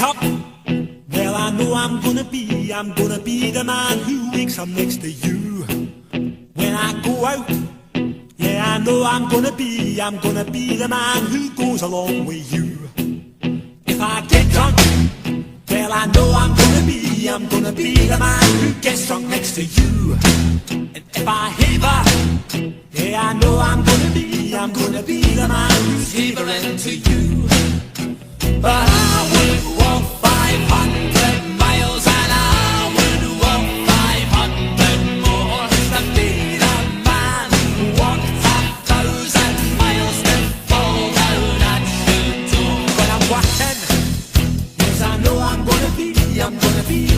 up, well I know I'm gonna be the man who wakes up next to you. When I go out, yeah I know I'm gonna be the man who goes along with you. If I get drunk, well I know I'm gonna be the man who gets drunk next to you. And if I haver, yeah I know I'm gonna be the man who's havering to you. But I would walk 500 miles and I would walk 500 more to be the man who walked 1,000 miles to fall down at your door. When I'm walking, yes I know I'm gonna be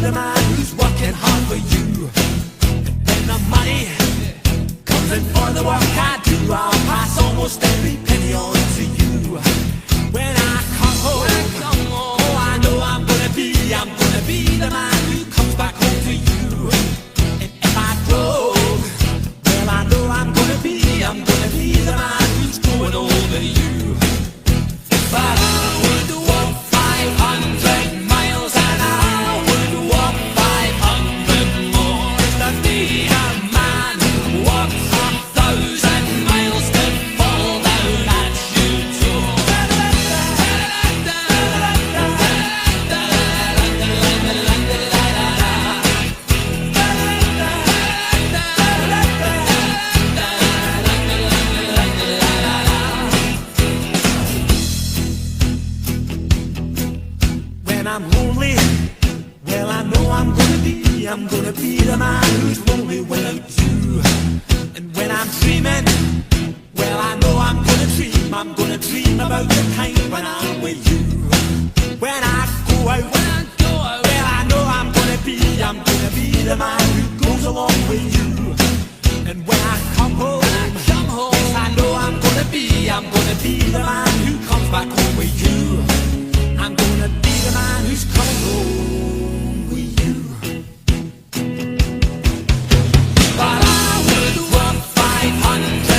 the man who's working hard for you. And when the money comes in for the work I do, I'll pass almost every penny on to you. When I come home, oh I know I'm gonna be the man who comes back home to you. And if I drove, well I know I'm gonna be the man who's going over you. But I would walk 500 miles and I would walk 500 more to be a man who walks 1,000 miles to fall down at your door. When I'm lonely, well I know I'm gonna be the man who's lonely without you. And when I'm dreaming, well I know I'm gonna dream about the time when I'm with you. When I go out, well I know I'm gonna be the man who goes along with you. And when I come home, yes I know I'm gonna be the man who comes back home with you. I'm gonna be the man who's coming home with you. But I would walk 500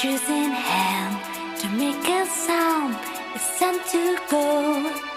shoes in hand to make a sound. It's time to go.